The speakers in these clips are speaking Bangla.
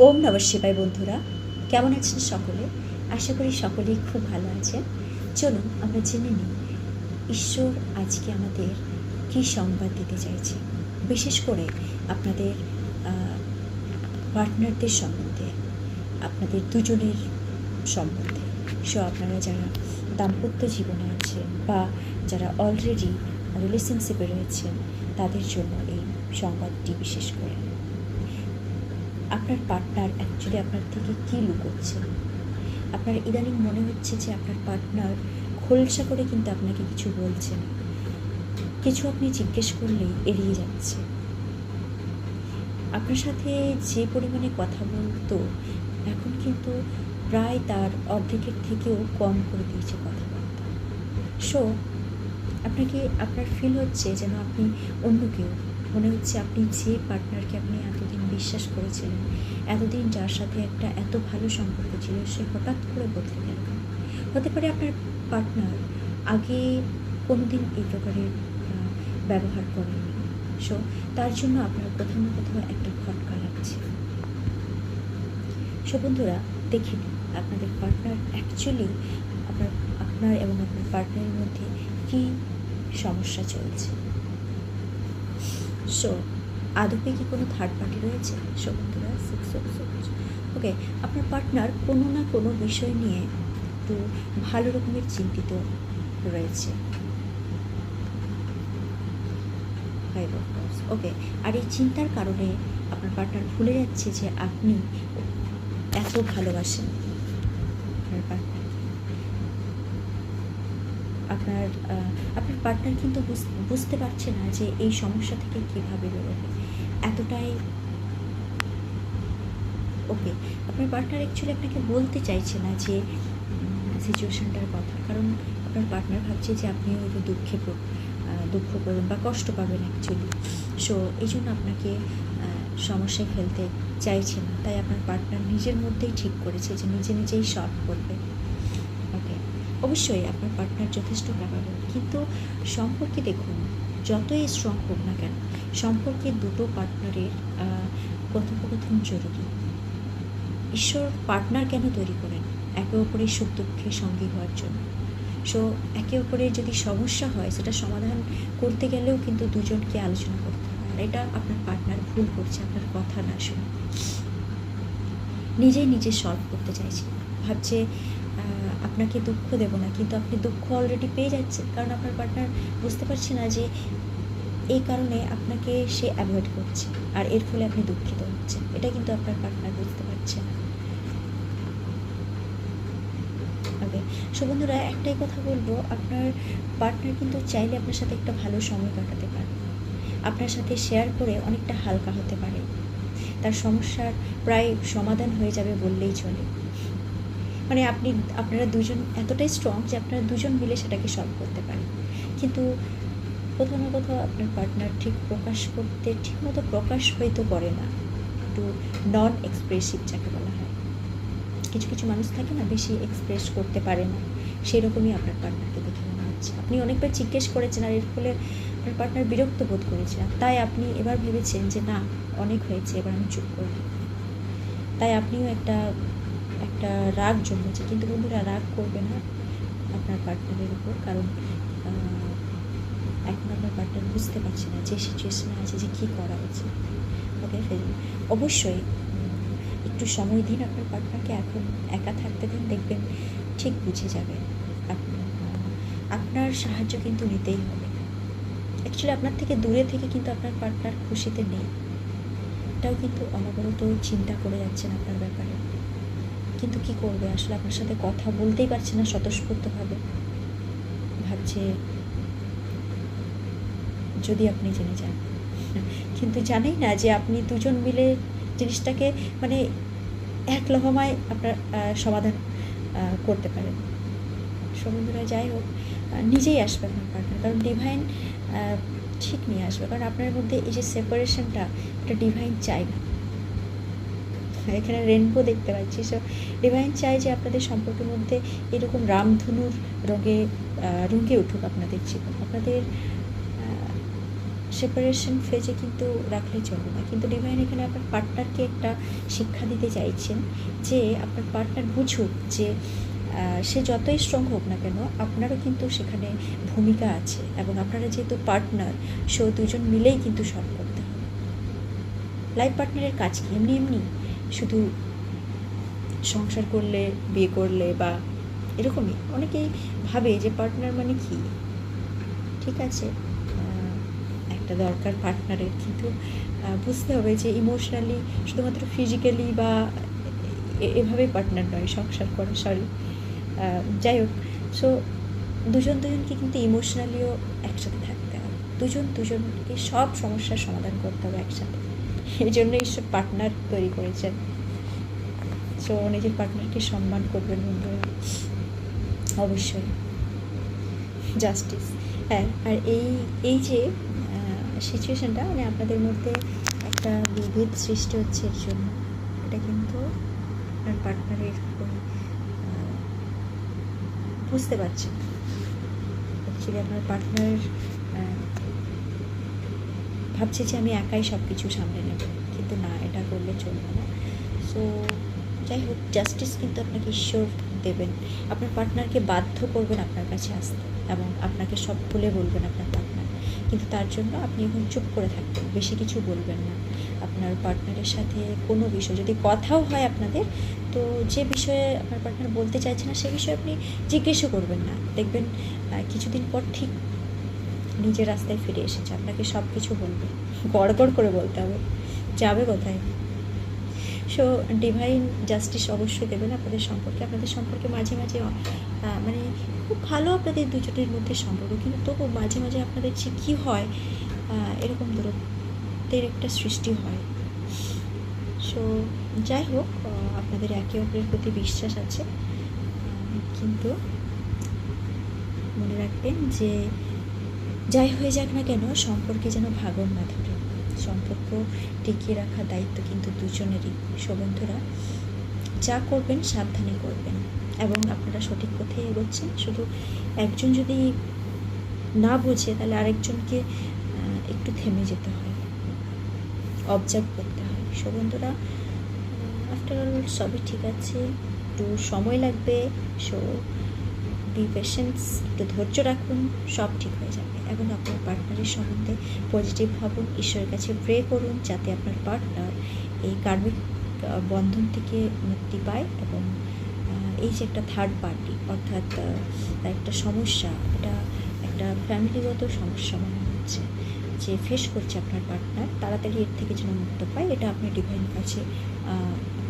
ওম নমঃ শিবায় বন্ধুরা, কেমন আছেন সকলে? আশা করি সকলেই খুব ভালো আছেন। চলুন আমরা জেনে নিই ঈশ্বর আজকে আমাদের কী সংবাদ দিতে চাইছে, বিশেষ করে আপনাদের পার্টনারদের সম্বন্ধে, আপনাদের দুজনের সম্বন্ধে। আপনারা যারা দাম্পত্য জীবনে আছেন বা যারা অলরেডি রিলেশনশিপে রয়েছেন, তাদের জন্য এই সংবাদটি বিশেষ করে। আপনার পার্টনার অ্যাকচুয়ালি আপনার থেকে কী লুকোচ্ছে? আপনার ইদানিং মনে হচ্ছে যে আপনার পার্টনার খোলসা করে কিন্তু আপনাকে কিছু বলছে না, কিছু আপনি জিজ্ঞেস করলেই এড়িয়ে যাচ্ছে। আপনার সাথে যে পরিমাণে কথা বলতো, এখন কিন্তু প্রায় তার অর্ধেকের থেকেও কম করে দিয়েছে কথাবার্তা। আপনাকে আপনার ফিল হচ্ছে যেন আপনি অন্য কেউ। মনে হচ্ছে আপনি যে পার্টনারকে আপনি এতদিন বিশ্বাস করেছিলেন, এতদিন যার সাথে একটা এত ভালো সম্পর্ক ছিল, সে হঠাৎ করে বদলে গেল। হতে পারে আপনার পার্টনার আগে কোনো দিন এই প্রকারের ব্যবহার করেনি। তার জন্য আপনার কোথাও না কোথাও একটা খটকা লাগছে। বন্ধুরা, দেখে নিন আপনাদের পার্টনার অ্যাকচুয়ালি আপনার এবং আপনার পার্টনারের মধ্যে কী সমস্যা চলছে। আদপে কি কোনো থার্ড পার্টি রয়েছে? বন্ধুরা, ওকে, আপনার পার্টনার কোনো না কোনো বিষয় নিয়ে একটু ভালো রকমের চিন্তিত রয়েছে। ওকে, আর এই চিন্তার কারণে আপনার পার্টনার ভুলে যাচ্ছে যে আপনি এত ভালোবাসেন আপনার পার্টনার। আপনার পার্টনার কিন্তু বুঝতে পারছে না যে এই সমস্যা থেকে কীভাবে বেরোবে, এতটাই। ওকে, আপনার পার্টনার অ্যাকচুয়ালি আপনাকে বলতে চাইছে না যে সিচুয়েশানটার কথা, কারণ আপনার পার্টনার ভাবছে যে আপনিও হয়তো দুঃখ করবেন বা কষ্ট পাবেন অ্যাকচুয়ালি। এই জন্য আপনাকে সমস্যায় ফেলতে চাইছে না। তাই আপনার পার্টনার নিজের মধ্যেই ঠিক করেছে যে নিজেই সলভ করবে। ওকে, অবশ্যই আপনার পার্টনার যথেষ্ট ক্যাপাবল, কিন্তু সম্পর্কে দেখুন, যতই স্ট্রং হোক না কেন, সম্পর্কে দুটো পার্টনারের কথোপকথন জরুরি। ঈশ্বর পার্টনার কেন তৈরি করেন? একে অপরের সুখ দুঃখে সঙ্গী হওয়ার জন্য। একে অপরের যদি সমস্যা হয়, সেটা সমাধান করতে গেলেও কিন্তু দুজনকে আলোচনা করতে হয়। আর এটা আপনার পার্টনার ভুল করছে, আপনার কথা না শুনে নিজে সলভ করতে চাইছে। ভাবছে আপনাকে দুঃখ দেব না, কিন্তু আপনি দুঃখ অলরেডি পেয়ে যাচ্ছেন, কারণ আপনার পার্টনার বুঝতে পারছে না যে এই কারণে আপনাকে সে অ্যাভয়েড করছে, আর এর ফলে আপনি দুঃখিত হচ্ছেন। এটা কিন্তু আপনার পার্টনার বুঝতে পারছে না। ওকে, বন্ধুরা, একটাই কথা বলবো, আপনার পার্টনার কিন্তু চাইলে আপনার সাথে একটা ভালো সময় কাটাতে পারে, আপনার সাথে শেয়ার করে অনেকটা হালকা হতে পারে, তার সমস্যার প্রায় সমাধান হয়ে যাবে বললেই চলে। মানে আপনারা দুজন এতটাই স্ট্রং যে আপনারা দুজন মিলে সেটাকে সলভ করতে পারেন। কিন্তু কোথাও না কোথাও আপনার পার্টনার ঠিকমতো প্রকাশ হয়তো করে না, একটু নন এক্সপ্রেসিভ যাকে বলা হয়। কিছু মানুষ থাকে না, বেশি এক্সপ্রেস করতে পারে না, সেরকমই আপনার পার্টনারকে দেখে মনে হচ্ছে। আপনি অনেকবার জিজ্ঞেস করেছেন, আর এর ফলে আপনার পার্টনার বিরক্ত বোধ করেছেন, তাই আপনি এবার ভেবেছেন যে না, অনেক হয়েছে, এবার আমি চুপ করব। তাই আপনিও একটা রাগ জন্মেছে। কিন্তু বন্ধুরা, রাগ করবে না আপনার পার্টনারের উপর, কারণ এখন আপনার পার্টনার বুঝতে পারছে না যে সিচুয়েশনে আছে, যে কী করা উচিত। ওকে, অবশ্যই একটু সময় দিন আপনার পার্টনারকে, এখন একা থাকতে দিন, দেখবেন ঠিক বুঝে যাবে। আপনার সাহায্য কিন্তু নিতেই হবে। অ্যাকচুয়ালি আপনার থেকে দূরে থেকে কিন্তু আপনার পার্টনার খুশিতে নেই, এটাও কিন্তু অনবরত চিন্তা করে যাচ্ছেন আপনার ব্যাপারে। কিন্তু কি করবে, আসলে আপনার সাথে কথা বলতেই পারছে না স্বতঃস্ফূর্তভাবে। ভাবছে যদি আপনি জেনে যান, কিন্তু জানেই না যে আপনি দুজন মিলে জিনিসটাকে মানে এক লহমায় আপনার সমাধান করতে পারেন। বন্ধুরা, যাই হোক, নিজেই আসবে আপনার পার্টনার, কারণ ডিভাইন ঠিক নিয়ে আসবে, কারণ আপনার মধ্যে এই যে সেপারেশনটা, এটা ডিভাইন চাই না। এখানে রেনবো দেখতে পাচ্ছি। ডিভাইন চাই যে আপনাদের সম্পর্কের মধ্যে এরকম রামধনুর রঙে উঠুক আপনাদের জীবন। আপনাদের সেপারেশন ফেজে কিন্তু রাখলে চলবে না। কিন্তু ডিভাইন এখানে আপনার পার্টনারকে একটা শিক্ষা দিতে চাইছেন যে আপনার পার্টনার বুঝুক যে সে যতই স্ট্রং হোক না কেন আপনারও কিন্তু সেখানে ভূমিকা আছে, এবং আপনারা যেহেতু পার্টনার, সো দুজন মিলেই কিন্তু সলভ করতে হবে। লাইফ পার্টনারের কাজ কি? এমনি এমনি শুধু সংসার করলে, বিয়ে করলে বা এরকমই অনেকেই ভাবে যে পার্টনার মানে কি। ঠিক আছে, একটা দরকার পার্টনারের, কিন্তু বুঝতে হবে যে ইমোশনালি, শুধুমাত্র ফিজিক্যালি বা এভাবেই পার্টনার নয় সংসার করা, সরি। যাই হোক, সো দুজনকে কিন্তু ইমোশনালিও একসাথে থাকতে হবে, দুজনকে সব সমস্যার সমাধান করতে হবে একসাথে। এই জন্য ঈশ্বর পার্টনার তৈরি করেছেন। সো নিজের পার্টনারকে সম্মান করবেন বন্ধুরা, অবশ্যই। জাস্টিস, হ্যাঁ। আর এই যে সিচুয়েশানটা, মানে আপনাদের মধ্যে একটা বিভেদ সৃষ্টি হচ্ছে এর জন্য, এটা কিন্তু আপনার পার্টনারের বুঝতে পারছেন। অ্যাকচুয়ালি আপনার পার্টনার ভাবছে যে আমি একাই সব কিছু সামলে নেব, কিন্তু না, এটা করলে চলবে না। সো যাই হোক, জাস্টিস কিন্তু আপনাকে ঈশ্বর দেবেন। আপনার পার্টনারকে বাধ্য করবেন আপনার কাছে আসতে, এবং আপনাকে সব খুলে বলবেন আপনার পার্টনার। কিন্তু তার জন্য আপনি এখন চুপ করে থাকবেন, বেশি কিছু বলবেন না। আপনার পার্টনারের সাথে কোনো বিষয় যদি কথাও হয় আপনাদের, তো যে বিষয়ে আপনার পার্টনার বলতে চাইছে না সে বিষয়ে আপনি জিজ্ঞেসও করবেন না। দেখবেন কিছুদিন পর ঠিক নিজের রাস্তায় ফিরে এসেছে, আপনাকে সব কিছু বলবে, গড়গড় করে বলতে হবে, যাবে কোথায়। সো ডিভাইন জাস্টিস অবশ্যই দেবেন আপনাদের সম্পর্কে মাঝে মাঝে মানে খুব ভালো আপনাদের দুজনের মধ্যে সম্পর্ক, কিন্তু তবু মাঝে মাঝে আপনাদের যে কী হয়, এরকম দূরত্বের একটা সৃষ্টি হয়। সো যাই হোক, আপনাদের একে অপরের প্রতি বিশ্বাস আছে, কিন্তু মনে রাখবেন যে যাই হয়ে যাক না কেন সম্পর্কে যেন ভাঙন না ধরে। সম্পর্ক টিকিয়ে রাখার দায়িত্ব কিন্তু দুজনেরই। সো বন্ধুরা, যা করবেন সাবধানে করবেন, এবং আপনারা সঠিক পথে এগোচ্ছেন। শুধু একজন যদি না বোঝে, তাহলে আরেকজনকে একটু থেমে যেতে হয়, অবজার্ভ করতে হয়। সো বন্ধুরা, আফটার অল সবই ঠিক আছে, একটু সময় লাগবে। সো বি পেশেন্স, একটু ধৈর্য রাখুন, সব ঠিক হয়ে যাবে। এবং আপনার পার্টনারের সম্বন্ধে পজিটিভ ভাবুন, ঈশ্বরের কাছে প্রে করুন যাতে আপনার পার্টনার এই কার্মিক বন্ধন থেকে মুক্তি পায়, এবং এই যে একটা থার্ড পার্টি, অর্থাৎ একটা সমস্যা, এটা একটা ফ্যামিলিগত সমস্যা মনে হচ্ছে যে ফেস করছে আপনার পার্টনার, তাড়াতাড়ি এর থেকে যেন মুক্ত পায়, এটা আপনি ডিভাইনের কাছে,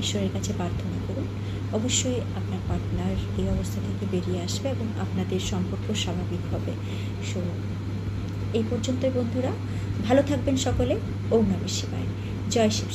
ঈশ্বরের কাছে প্রার্থনা করুন। অবশ্যই আপনার পার্টনার এই অবস্থা থেকে বেরিয়ে আসবে এবং আপনাদের সম্পর্ক স্বাভাবিক হবে। সো এই পর্যন্তই বন্ধুরা, ভালো থাকবেন সকলে। ওম নমঃ শিবায়। জয় শিব।